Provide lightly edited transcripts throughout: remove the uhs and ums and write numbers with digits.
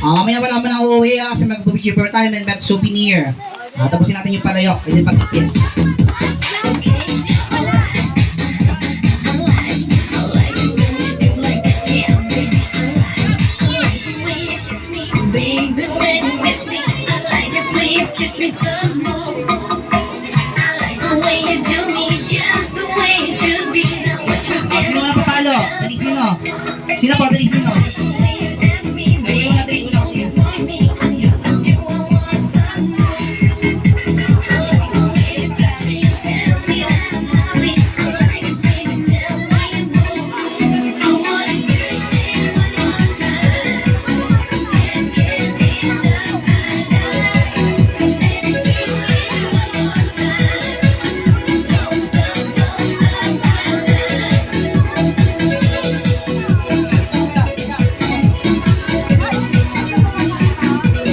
Mamaya wala mo na uuwi kasi mag-cheaper tayo and that souvenir. Tapusin natin yung palayok. Pwede pagkikit. Sino na papalo? Dali sino? Sino po? Dali sino? Dali una, dali una.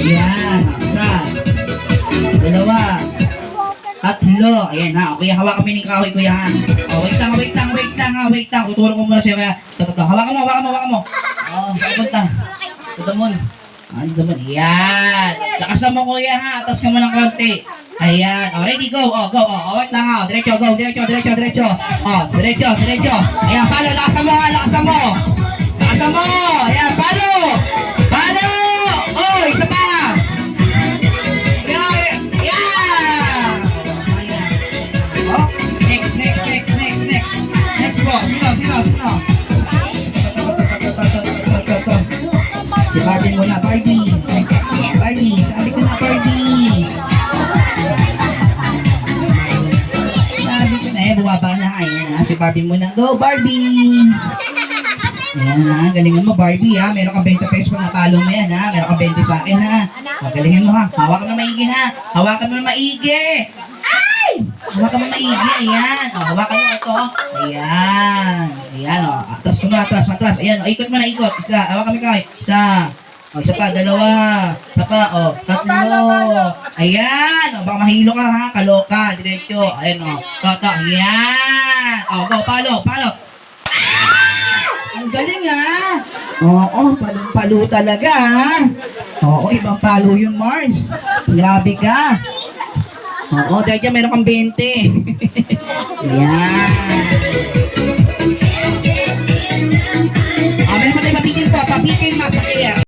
Yan, isa, dalawa, tatlo. Ayan ha, okay, hawakan mo yung kahoy kuya ha. Wait lang. Tuturo ko muna siya kaya. Hawakan mo. Saan punta? Dito mo. Dito mo. Yan. Lakasan mo kuya ha, atas ka mo ng konti. Ayan, ready, go. Wait lang ha, diretso. Diretso. Ayan, palo, lakasan mo. Ayan, palo. Isa pa. Next po. Sino? Si Barbie muna. Barbie. Sabi ko na Barbie. Bumaba na. Ayan si Barbie muna. Go Barbie. Ayan ha. Galingan mo Barbie ha. Meron kang 20 pesos pag napalo mo yan ha. Meron kang 20 sa akin ha. Galingan mo ha. Hawakan mo maigi ha. Hawakan mo maigi. Ayan. Hawakan mo ito. Ayan. Atras. Ayan, ikot mo na. Isa. Hawakan mo kayo. Isa. Isa pa, dalawa. Isa pa, tatlo. Ayan. Baka mahilo ka ha. Kaloka. Diretso. Ayan Toto. Ayan. Go, palo. Ang galing ha. Palong-palo talaga ha. Ibang palo yun, Mars. Grabe ka. Dahil dyan meron kang 20. Ayan. Meron pa tayo papitin po. Papitin, masakit.